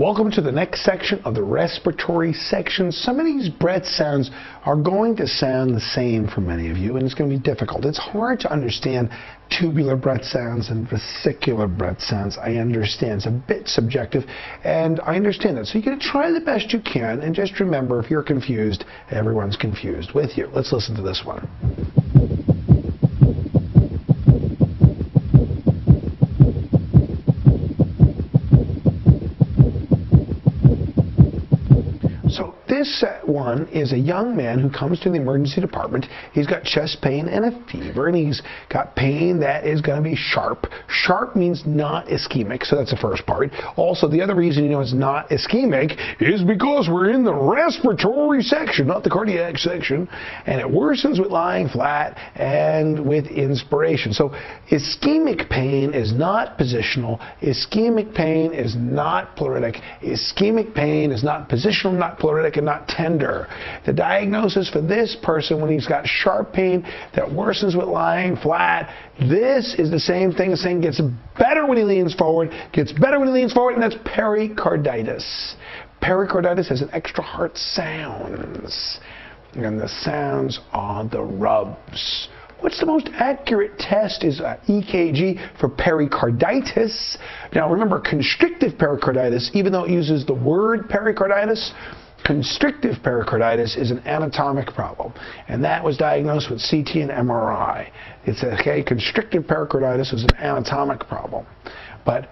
Welcome to the next section of the respiratory section. Some of these breath sounds are going to sound the same for many of you, and it's going to be difficult. It's hard to understand tubular breath sounds and vesicular breath sounds. I understand. It's a bit subjective, and I understand that. So you're going to try the best you can, and just remember, if you're confused, everyone's confused with you. Let's listen to this one. This one is a young man who comes to the emergency department. He's got chest pain and a fever, and he's got pain that is going to be sharp. Sharp means not ischemic, so that's the first part. Also, the other reason you know it's not ischemic is because we're in the respiratory section, not the cardiac section, and it worsens with lying flat and with inspiration. So ischemic pain is not positional. Ischemic pain is not pleuritic. Ischemic pain is not positional, not pleuritic, and not tender. The diagnosis for this person when he's got sharp pain that worsens with lying flat, this is the same thing as saying gets better when he leans forward, gets better when he leans forward, and that's pericarditis. Pericarditis has an extra heart sounds, and the sounds are the rubs. What's the most accurate test is EKG for pericarditis. Now remember, constrictive pericarditis, even though it uses the word pericarditis, constrictive pericarditis is an anatomic problem, and that was diagnosed with CT and MRI. It's okay, constrictive pericarditis is an anatomic problem, but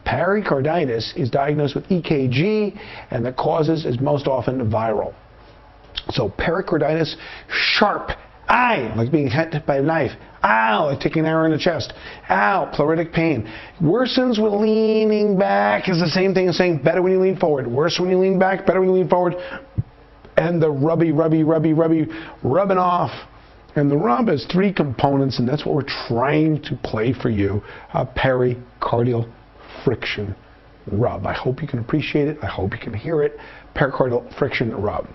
pericarditis is diagnosed with EKG, and the causes is most often viral. So pericarditis, sharp, aye, like being hit by a knife. Ow, like taking an arrow in the chest. Ow, pleuritic pain. Worsens with leaning back is the same thing as saying better when you lean forward. Worse when you lean back, better when you lean forward. And the rubbing off. And the rub has three components, and that's what we're trying to play for you. A pericardial friction rub. I hope you can appreciate it. I hope you can hear it. Pericardial friction rub.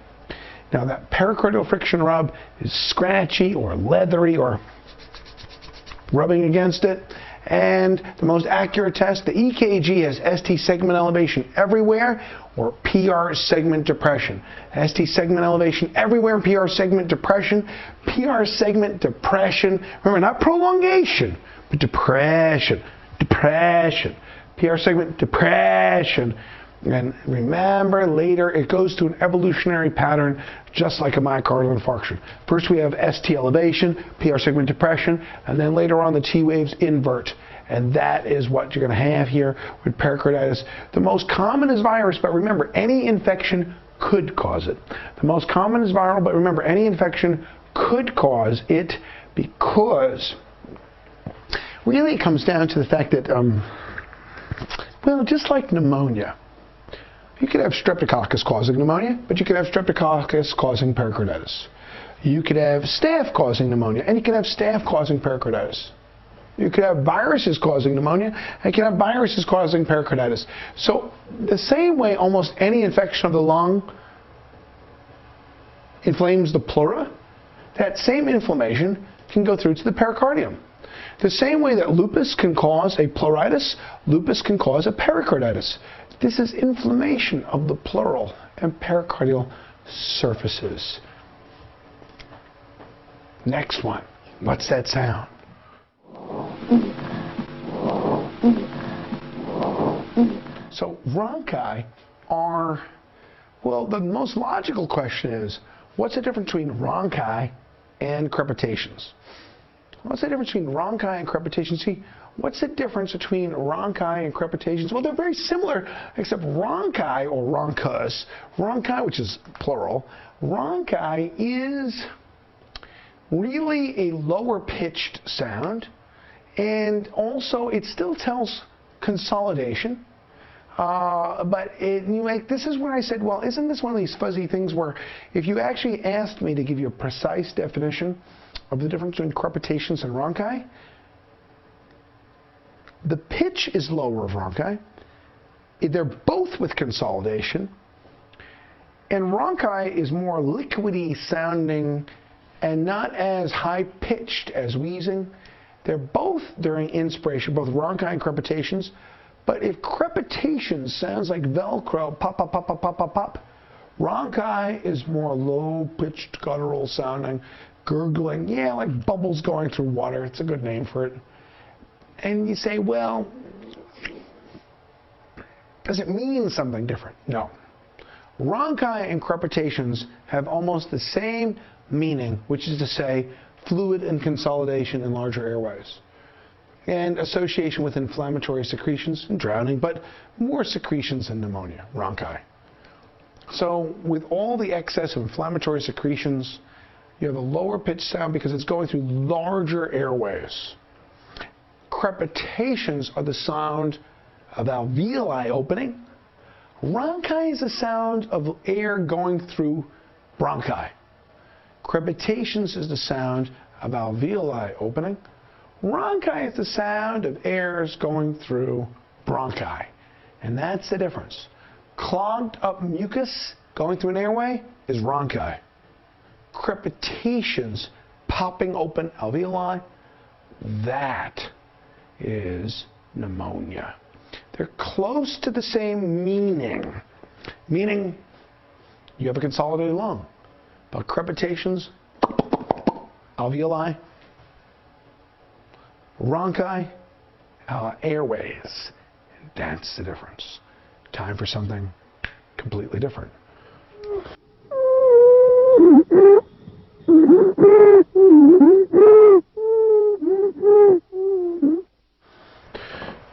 Now that pericardial friction rub is scratchy or leathery or rubbing against it, and the most accurate test, the EKG has ST segment elevation everywhere or PR segment depression. ST segment elevation everywhere and PR segment depression. PR segment depression, remember, not prolongation, but depression. PR segment depression. And remember, later it goes through an evolutionary pattern just like a myocardial infarction. First we have ST elevation, PR segment depression, and then later on the T waves invert. And that is what you're going to have here with pericarditis. The most common is virus, but remember, any infection could cause it. The most common is viral, but remember, any infection could cause it because really it comes down to the fact that, well, just like pneumonia, you could have streptococcus causing pneumonia, but you could have streptococcus causing pericarditis. You could have staph causing pneumonia, and you could have staph causing pericarditis. You could have viruses causing pneumonia, and you could have viruses causing pericarditis. So the same way almost any infection of the lung inflames the pleura, that same inflammation can go through to the pericardium. The same way that lupus can cause a pleuritis, lupus can cause a pericarditis. This is inflammation of the pleural and pericardial surfaces. Next one. What's that sound? So bronchi are, well, the most logical question is, what's the difference between bronchi and crepitations? What's the difference between bronchi and crepitations? See, what's the difference between bronchi and crepitations? Well, they're very similar, except bronchi, or bronchi, which is plural, bronchi is really a lower pitched sound, and also it still tells consolidation. But this is where I said, well, isn't this one of these fuzzy things where if you actually asked me to give you a precise definition of the difference between crepitations and bronchi, the pitch is lower of bronchi. They're both with consolidation. And bronchi is more liquidy sounding and not as high pitched as wheezing. They're both during inspiration, both bronchi and crepitations, But if crepitation sounds like Velcro, pop, pop, pop, pop, pop, pop, pop, rhonchi is more low-pitched, guttural sounding, gurgling, yeah, like bubbles going through water. It's a good name for it. And you say, well, does it mean something different? No. Rhonchi and crepitations have almost the same meaning, which is to say fluid and consolidation in larger airways, and association with inflammatory secretions and drowning, but more secretions than pneumonia, rhonchi. So with all the excess of inflammatory secretions, you have a lower pitch sound because it's going through larger airways. Crepitations are the sound of alveoli opening. Rhonchi is the sound of air going through bronchi. Crepitations is the sound of alveoli opening. Rhonchi is the sound of airs going through bronchi. And that's the difference. Clogged up mucus going through an airway is rhonchi. Crepitations, popping open alveoli, that is pneumonia. They're close to the same meaning. Meaning you have a consolidated lung. But crepitations, alveoli, rhonchi, airways. And that's the difference. Time for something completely different.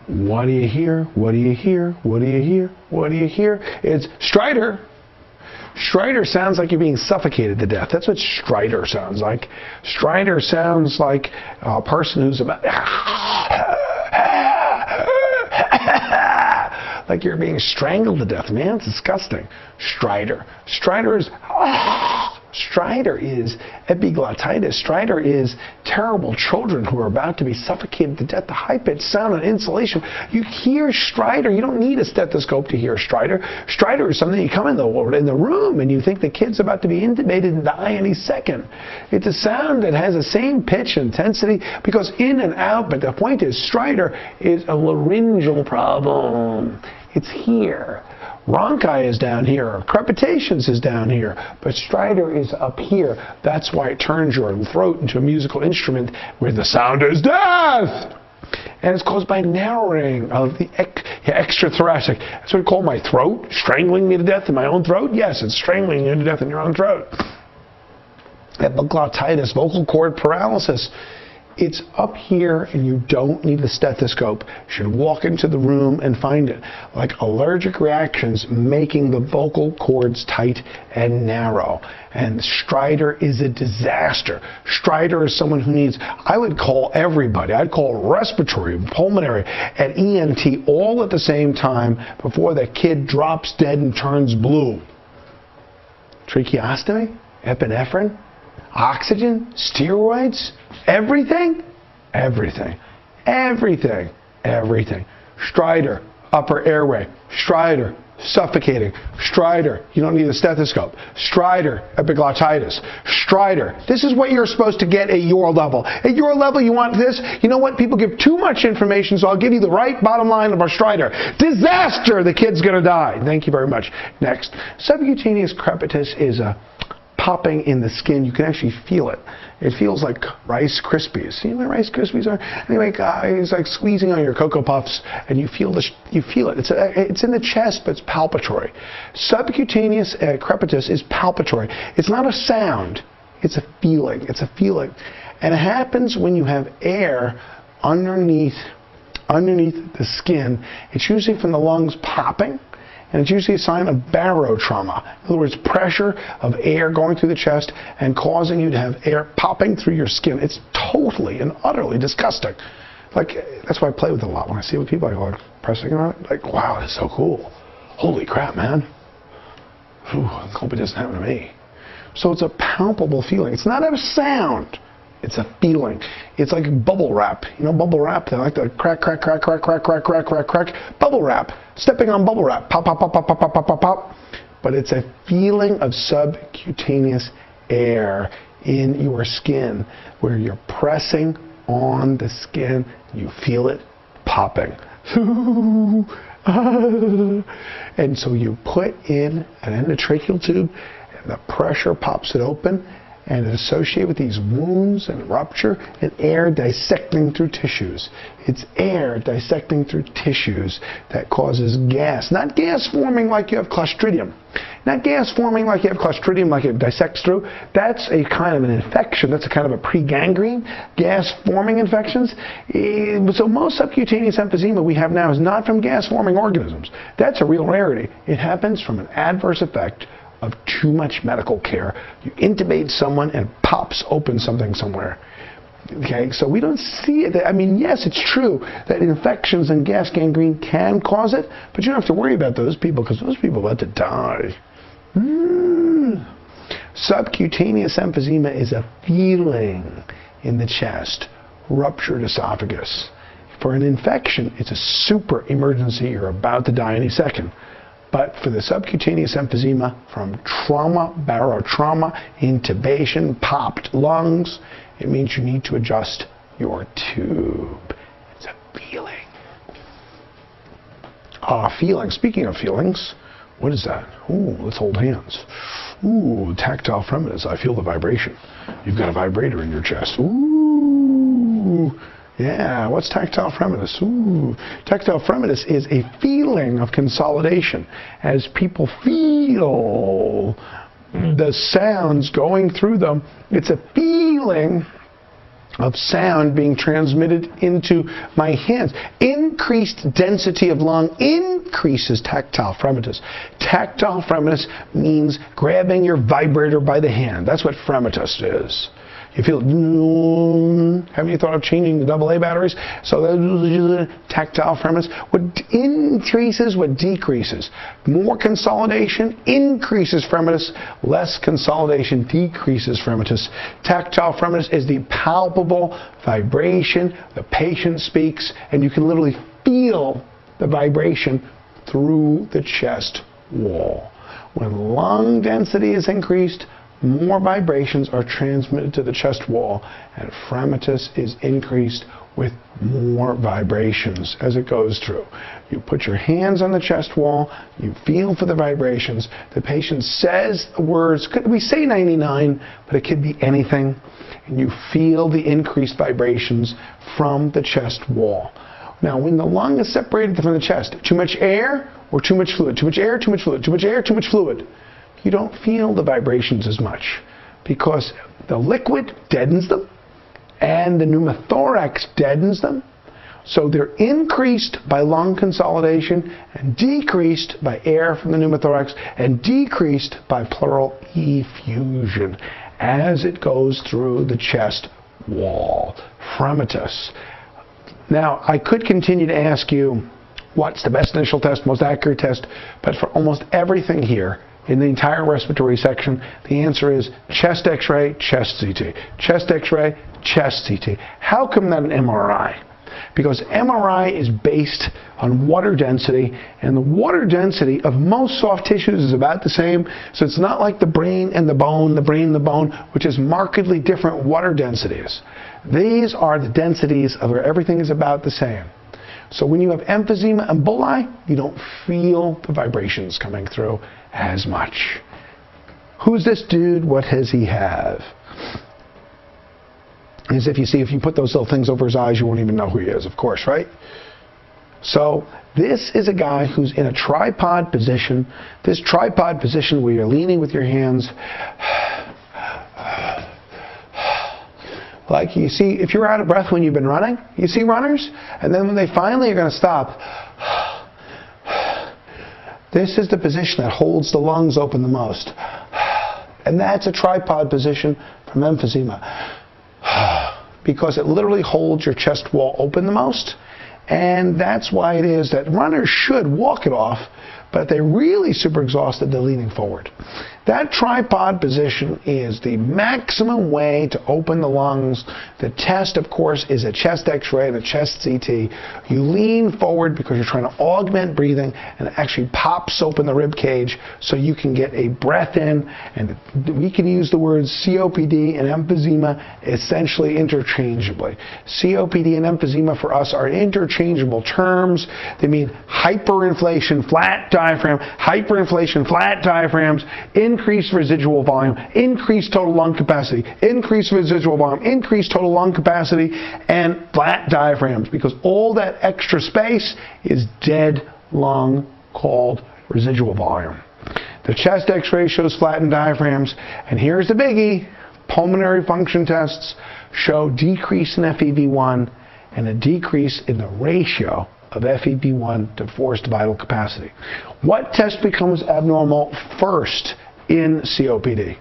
What do you hear? What do you hear? What do you hear? What do you hear? It's stridor. Stridor sounds like you're being suffocated to death. That's what stridor sounds like. Stridor sounds like a person who's about like you're being strangled to death. Man, it's disgusting. Stridor. Stridor is epiglottitis. Stridor is terrible children who are about to be suffocated to death. The high-pitched sound and insulation. You hear stridor. You don't need a stethoscope to hear stridor. Stridor is something you come in the room and you think the kid's about to be intubated and die any second. It's a sound that has the same pitch and intensity because in and out, but the point is stridor is a laryngeal problem. It's here. Rhonchi is down here, crepitations is down here, but stridor is up here. That's why it turns your throat into a musical instrument where the sound is death. And it's caused by narrowing of the extrathoracic. That's what I call my throat, strangling me to death in my own throat. Yes, it's strangling you to death in your own throat. Epiglottitis, vocal cord paralysis. It's up here and you don't need a stethoscope. You should walk into the room and find it. Like allergic reactions making the vocal cords tight and narrow. And stridor is a disaster. Stridor is someone who needs, I would call everybody. I'd call respiratory, pulmonary, and ENT all at the same time before the kid drops dead and turns blue. Tracheostomy, epinephrine, oxygen, steroids, everything, everything, everything, everything. Stridor, upper airway. Stridor, suffocating. Stridor, you don't need a stethoscope. Stridor, epiglottitis. Stridor, this is what you're supposed to get at your level. At your level, you want this. You know what? People give too much information, so I'll give you the right bottom line of our stridor. Disaster! The kid's going to die. Thank you very much. Next. Subcutaneous crepitus is a popping in the skin. You can actually feel it. It feels like Rice Krispies. You know what Rice Krispies are? Anyway, it's like squeezing on your Cocoa Puffs, and you feel it. It's in the chest, but it's palpatory. Subcutaneous crepitus is palpatory. It's not a sound. It's a feeling. It's a feeling, and it happens when you have air underneath the skin. It's usually from the lungs popping. And it's usually a sign of barotrauma. In other words, pressure of air going through the chest and causing you to have air popping through your skin. It's totally and utterly disgusting. Like, that's why I play with it a lot. When I see it with people, I go like, pressing on it, like, wow, that's so cool. Holy crap, man. Whew, I hope it doesn't happen to me. So it's a palpable feeling. It's not a sound. It's a feeling. It's like bubble wrap. You know bubble wrap? They like the crack, crack, crack, crack, crack, crack, crack, crack, crack. Bubble wrap. Stepping on bubble wrap. Pop, pop, pop, pop, pop, pop, pop, pop, pop. But it's a feeling of subcutaneous air in your skin where you're pressing on the skin. You feel it popping. And so you put in an endotracheal tube, and the pressure pops it open, and it's associated with these wounds and rupture and air dissecting through tissues. It's air dissecting through tissues that causes gas. Not gas forming like you have Clostridium. Not gas forming like you have Clostridium, like it dissects through. That's a kind of an infection. That's a kind of a pregangrene. Gas forming infections. So most subcutaneous emphysema we have now is not from gas forming organisms. That's a real rarity. It happens from an adverse effect of too much medical care. You intubate someone and it pops open something somewhere. Okay, so we don't see it. I mean, yes, it's true that infections and gas gangrene can cause it, but you don't have to worry about those people because those people are about to die. Subcutaneous emphysema is a feeling in the chest, ruptured esophagus. For an infection, it's a super emergency. You're about to die any second. But for the subcutaneous emphysema from trauma, barotrauma, intubation, popped lungs, it means you need to adjust your tube. It's a feeling. Feeling. Speaking of feelings, what is that? Ooh, let's hold hands. Ooh, tactile fremitus. I feel the vibration. You've got a vibrator in your chest. Ooh. Yeah, what's tactile fremitus? Ooh. Tactile fremitus is a feeling of consolidation as people feel the sounds going through them. It's a feeling of sound being transmitted into my hands. Increased density of lung increases tactile fremitus. Tactile fremitus means grabbing your vibrator by the hand. That's what fremitus is. You feel, haven't you thought of changing the AA batteries? So tactile fremitus. What increases, what decreases? More consolidation increases fremitus. Less consolidation decreases fremitus. Tactile fremitus is the palpable vibration. The patient speaks, and you can literally feel the vibration through the chest wall. When lung density is increased, more vibrations are transmitted to the chest wall, and fremitus is increased with more vibrations as it goes through. You put your hands on the chest wall, you feel for the vibrations, the patient says the words, we say 99, but it could be anything, and you feel the increased vibrations from the chest wall. Now, when the lung is separated from the chest, too much air or too much fluid? Too much air, too much fluid, too much air, too much fluid. You don't feel the vibrations as much because the liquid deadens them and the pneumothorax deadens them. So they're increased by lung consolidation and decreased by air from the pneumothorax and decreased by pleural effusion as it goes through the chest wall. Fremitus. Now, I could continue to ask you what's the best initial test, most accurate test, but for almost everything here, in the entire respiratory section, the answer is chest x-ray, chest CT. Chest x-ray, chest CT. How come not an MRI? Because MRI is based on water density, and the water density of most soft tissues is about the same, so it's not like the brain and the bone, which is markedly different water densities. These are the densities of where everything is about the same. So when you have emphysema emboli, you don't feel the vibrations coming through as much. Who's this dude? What does he have? As if you put those little things over his eyes, you won't even know who he is, of course, right? So this is a guy who's in a tripod position. This tripod position where you're leaning with your hands. Like you see, if you're out of breath when you've been running, you see runners, and then when they finally are going to stop, this is the position that holds the lungs open the most. And that's a tripod position from emphysema. Because it literally holds your chest wall open the most. And that's why it is that runners should walk it off, but if they're really super exhausted, they're leaning forward. That tripod position is the maximum way to open the lungs. The test, of course, is a chest x-ray and a chest CT. You lean forward because you're trying to augment breathing, and it actually pops open the rib cage so you can get a breath in. And we can use the words COPD and emphysema essentially interchangeably. COPD and emphysema for us are interchangeable terms. They mean hyperinflation, flat diaphragm, hyperinflation, flat diaphragms, increased residual volume, increased total lung capacity, increased residual volume, increased total lung capacity, and flat diaphragms, because all that extra space is dead lung called residual volume. The chest x-ray shows flattened diaphragms, and here's the biggie. Pulmonary function tests show decrease in FEV1 and a decrease in the ratio of FEV1 to forced vital capacity. What test becomes abnormal first in COPD?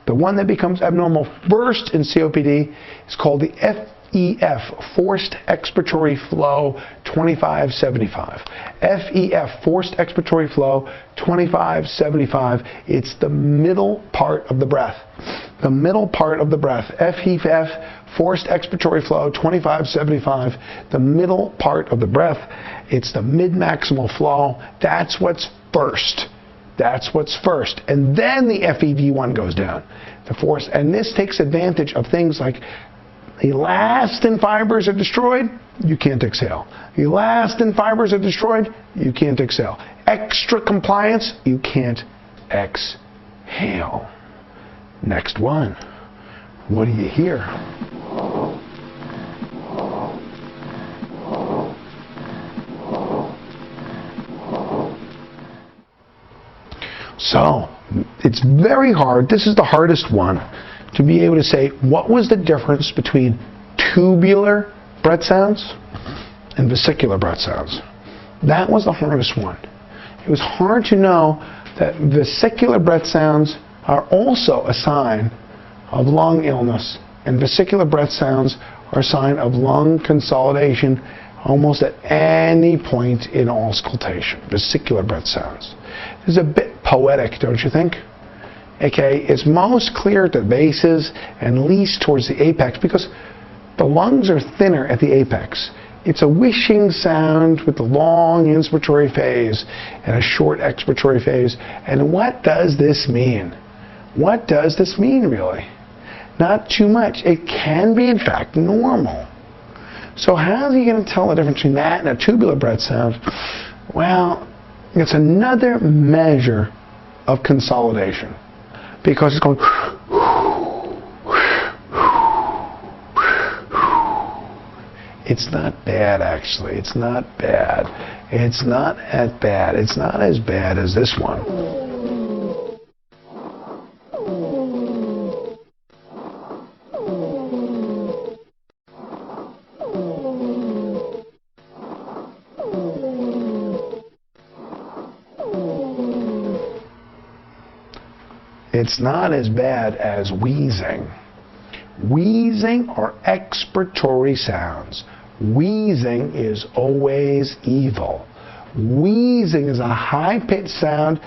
The one that becomes abnormal first in COPD is called the FEF, forced expiratory flow 2575. FEF, forced expiratory flow 2575. It's the middle part of the breath. The middle part of the breath. FEF, forced expiratory flow 2575. The middle part of the breath. It's the mid-maximal flow. That's what's first. That's what's first. And then the FEV1 goes down. The force, and this takes advantage of things like elastin fibers are destroyed, you can't exhale. Elastin fibers are destroyed, you can't exhale. Extra compliance, you can't exhale. Next one. What do you hear? So, it's very hard, this is the hardest one, to be able to say what was the difference between tubular breath sounds and vesicular breath sounds. That was the hardest one. It was hard to know that vesicular breath sounds are also a sign of lung illness, and vesicular breath sounds are a sign of lung consolidation almost at any point in auscultation. Vesicular breath sounds. This is a bit poetic, don't you think? Okay, it's most clear at the bases and least towards the apex because the lungs are thinner at the apex. It's a wishing sound with a long inspiratory phase and a short expiratory phase. And what does this mean? What does this mean, really? Not too much. It can be, in fact, normal. So how are you going to tell the difference between that and a tubular breath sound? Well, it's another measure of consolidation, because it's going it's not bad, actually. It's not bad. It's not as bad. It's not as bad as this one. It's not as bad as wheezing. Wheezing are expiratory sounds. Wheezing is always evil. Wheezing is a high-pitched sound,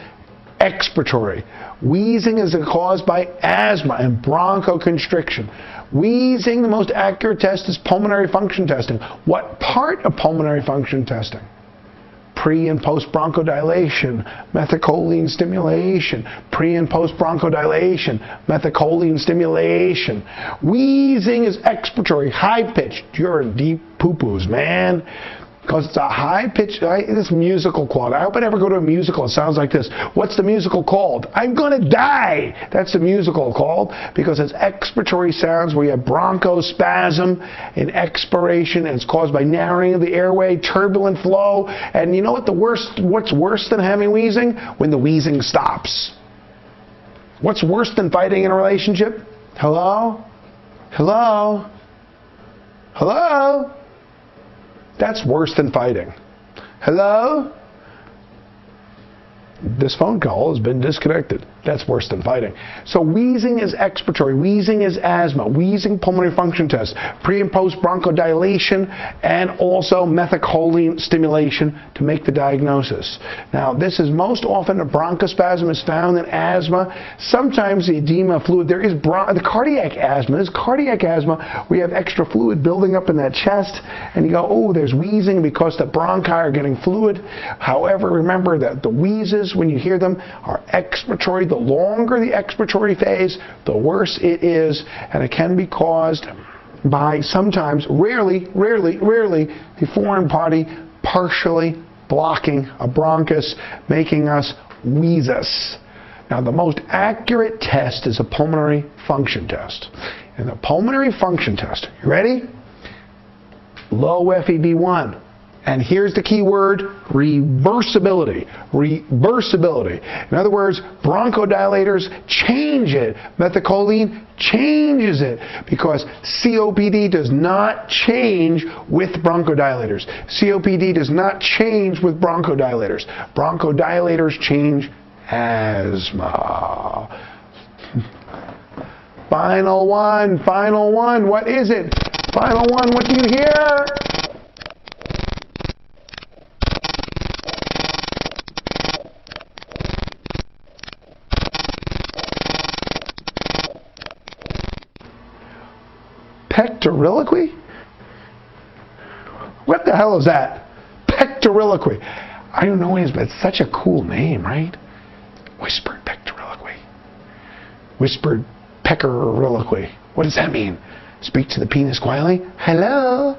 expiratory. Wheezing is caused by asthma and bronchoconstriction. Wheezing, the most accurate test is pulmonary function testing. What part of pulmonary function testing? Pre and post bronchodilation, methacholine stimulation, pre and post bronchodilation, methacholine stimulation. Wheezing is expiratory, high-pitched. You're in deep poo-poos, man. Because it's a high-pitched, this musical quality. I hope I never go to a musical. It sounds like this. What's the musical called? I'm gonna die. That's the musical called, because it's expiratory sounds where you have bronchospasm and expiration, and it's caused by narrowing of the airway, turbulent flow. And you know what what's worse than having wheezing? When the wheezing stops. What's worse than fighting in a relationship? Hello? Hello? Hello? That's worse than fighting. Hello? This phone call has been disconnected. That's worse than fighting. So wheezing is expiratory. Wheezing is asthma. Wheezing pulmonary function test. Pre and post bronchodilation, and also methacholine stimulation to make the diagnosis. Now, this is most often a bronchospasm is found in asthma. Sometimes the edema fluid. There is the cardiac asthma. This cardiac asthma, we have extra fluid building up in that chest, and you go, oh, there's wheezing because the bronchi are getting fluid. However, remember that the wheezes, when you hear them, are expiratory. The longer the expiratory phase, the worse it is, and it can be caused by sometimes, rarely, the foreign body partially blocking a bronchus, making us wheeze us. Now, the most accurate test is a pulmonary function test. And the pulmonary function test, you ready? Low FEV1. And here's the key word, reversibility. Reversibility. In other words, bronchodilators change it. Methacholine changes it because COPD does not change with bronchodilators. COPD does not change with bronchodilators. Bronchodilators change asthma. Final one. What is it? Final one, what do you hear? Pectoriloquy? What the hell is that? Pectoriloquy. I don't know what it is, but it's such a cool name, right? Whispered pectoriloquy. Whispered pectoriloquy. What does that mean? Speak to the penis quietly. Hello?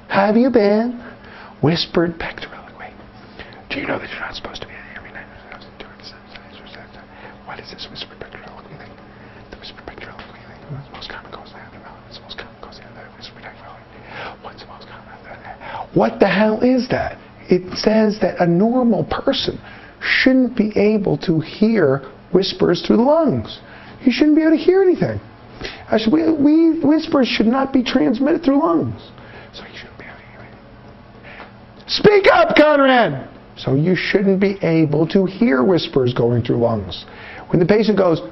How have you been? Whispered pectoriloquy. Do you know that you're not supposed to be every night? What is this whispered pectoriloquy thing? The whispered pectoriloquy thing. What's the most common cause of that? What's the most common cause of that? Whispered pectoriloquy. What's the most common cause of that? What the hell is that? It says that a normal person shouldn't be able to hear whispers through the lungs. You shouldn't be able to hear anything. Whispers should not be transmitted through lungs. So you shouldn't be able to hear anything. Speak up, Conrad! So you shouldn't be able to hear whispers going through lungs. When the patient goes, 1,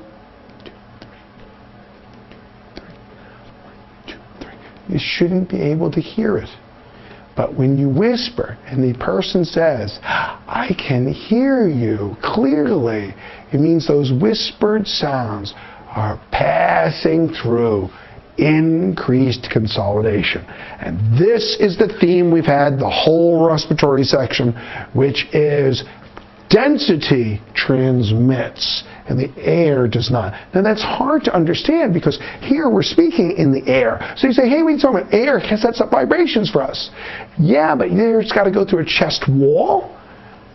2, 3, you shouldn't be able to hear it. But when you whisper and the person says, I can hear you clearly, it means those whispered sounds are passing through increased consolidation. And this is the theme we've had the whole respiratory section, which is density transmits and the air does not. Now that's hard to understand because here we're speaking in the air. So you say, hey, what are you talking about? Air sets up vibrations for us. Yeah, but air's got to go through a chest wall,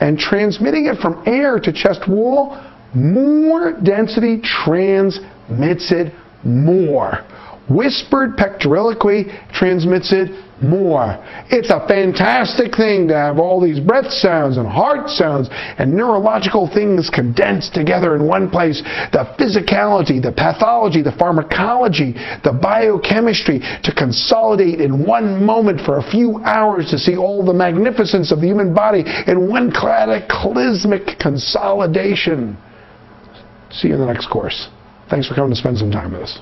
and transmitting it from air to chest wall, more density transmits it more. Whispered pectoriloquy transmits it more. It's a fantastic thing to have all these breath sounds and heart sounds and neurological things condensed together in one place. The physicality, the pathology, the pharmacology, the biochemistry to consolidate in one moment for a few hours to see all the magnificence of the human body in one cataclysmic consolidation. See you in the next course. Thanks for coming to spend some time with us.